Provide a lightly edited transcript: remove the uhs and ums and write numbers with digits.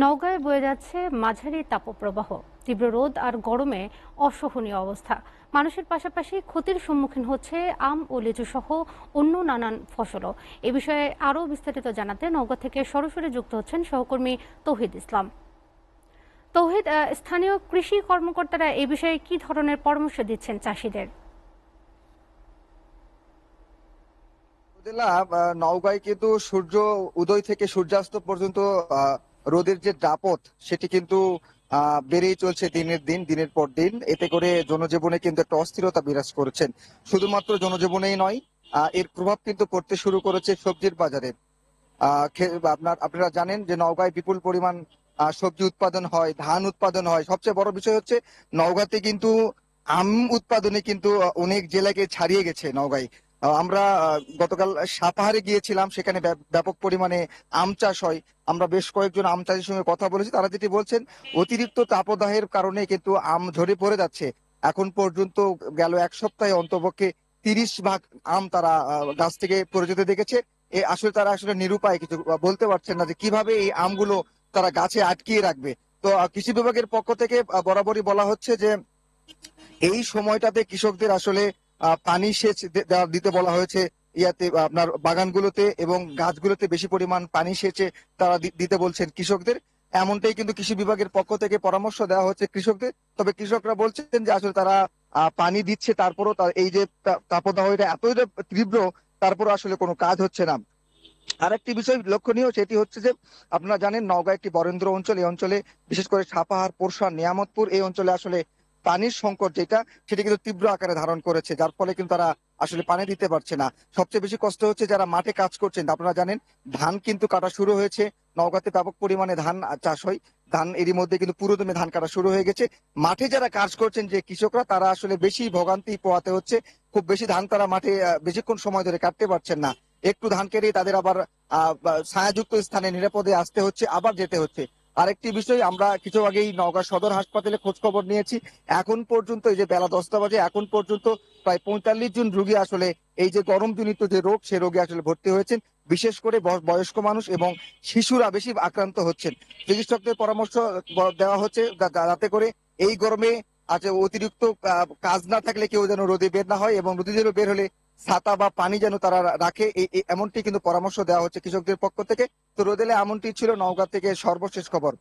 নওগাঁয় বয়ে যাচ্ছে মাঝারি তাপপ্রবাহ। তীব্র রোদ আর গরমে অসহনীয় অবস্থা। মানুষের পাশাপাশি ক্ষতির সম্মুখীন হচ্ছে আম ও লিচু সহ অন্য নানান ফসলও। এ বিষয়ে আরও বিস্তারিত জানাতে নওগাঁ থেকে সরাসরি যুক্ত হচ্ছেন সহকর্মী তৌহিদ ইসলাম। তৌহিদ, স্থানীয় কৃষি কর্মকর্তারা এ বিষয়ে কি ধরনের পরামর্শ দিচ্ছেন চাষিদের? নওগাঁয় কিন্তু সূর্য উদয় থেকে সূর্যাস্ত পর্যন্ত রোদের যে দাপট সেটি কিন্তু বেড়েই চলছে দিনের পর দিন। এতে করে জনজীবনে কিন্তু একটা অস্থিরতা বিরাজ করছেন। শুধুমাত্র জনজীবনেই নয়, এর প্রভাব কিন্তু পড়তে শুরু করেছে সবজির বাজারে। আপনারা জানেন যে নওগাঁয় বিপুল পরিমাণ সবজি উৎপাদন হয়, ধান উৎপাদন হয়। সবচেয়ে বড় বিষয় হচ্ছে নওগাঁতে কিন্তু আম উৎপাদনে কিন্তু অনেক জেলাকে ছাড়িয়ে গেছে নওগাঁয়। আমরা গতকাল সাপাহারে গিয়েছিলাম, সেখানে ব্যাপক পরিমাণে আম চাষ হয়। আমরা বেশ কয়েকজন আম চাষির সঙ্গে কথা বলেছি, তারা যেটি বলছেন অতিরিক্ত তাপদাহের কারণে কিন্তু আম ঝরে পড়ে যাচ্ছে। এখন পর্যন্ত গেল এক সপ্তাহে অন্তপক্ষে 30 ভাগ আম তারা গাছ থেকে পড়ে যেতে দেখেছে। আসলে তারা আসলে নিরুপায়, কিছু বলতে পারছেন না যে কিভাবে এই আমগুলো তারা গাছে আটকিয়ে রাখবে। তো কৃষি বিভাগের পক্ষ থেকে বরাবরই বলা হচ্ছে যে এই সময়টাতে কৃষকদের আসলে পানি সেচ দিতে বলা হয়েছে। ইয়াতে আপনার বাগানগুলোতে এবং গাছগুলোতে বেশি পরিমাণ পানি সেচে তারা দিতে বলছেন কৃষকদের। এমনটাই কিন্তু কৃষি বিভাগের পক্ষ থেকে পরামর্শ দেওয়া হচ্ছে কৃষকদের। তবে কৃষকরা বলছেন যে আসলে তারা পানি দিচ্ছে, তারপরও এই যে তাপদাহ এটা এতই যে তীব্র, তারপরও আসলে কোনো কাজ হচ্ছে না। আরেকটি বিষয় লক্ষণীয়, সেটি হচ্ছে যে আপনারা জানেন নওগাঁ একটি বরেন্দ্র অঞ্চল। এই অঞ্চলে বিশেষ করে সাপাহার, পোরশা, নিয়ামতপুর এই অঞ্চলে আসলে পানির সংকট যেটা, সেটি কিন্তু তীব্র আকারে ধারণ করেছে, যার ফলে কিন্তু তারা আসলে পানি দিতে পারছে না। সবচেয়ে বেশি কষ্ট হচ্ছে যারা মাঠে কাজ করছেন। আপনারা জানেন ধান কিন্তু কাটা শুরু হয়েছে। নওগাঁতে ব্যাপক পরিমাণে ধান চাষ হয়। ধান এরই মধ্যে কিন্তু পুরোদমে ধান কাটা শুরু হয়ে গেছে। মাঠে যারা কাজ করছেন যে কৃষকরা, তারা আসলে বেশি ভোগান্তি পোহাতে হচ্ছে। খুব বেশি ধান তারা মাঠে বেশিক্ষণ সময় ধরে কাটতে পারছেন না। একটু ধান কেটে তাদের আবার ছায়াযুক্ত স্থানে নিরাপদে আসতে হচ্ছে, আবার যেতে হচ্ছে। আরেকটি বিষয়, আমরা কিছু আগেই নওগাঁ সদর হাসপাতালে খোঁজ খবর নিয়েছি। এখন পর্যন্ত এই যে বেলা 10টা বাজে, এখন পর্যন্ত প্রায় 45 জন রোগী আসলে এই যে গরম জনিত যে রোগ, সে রোগে আসলে ভর্তি হয়েছেন। বিশেষ করে বয়স্ক মানুষ এবং শিশুরা বেশি আক্রান্ত হচ্ছেন। চিকিৎসকদের পরামর্শ দেওয়া হচ্ছে যাতে করে এই গরমে অতিরিক্ত কাজ না থাকলে কেউ যেন রোদে বের না হয়, এবং রোদে যেন বের হলে ছাতা বা পানি যেন তারা রাখে, এমনটি কিন্তু পরামর্শ দেওয়া হচ্ছে কৃষকদের পক্ষ থেকে। তো রোদেলে এমনটি ছিল নওগাঁ থেকে সর্বশেষ খবর।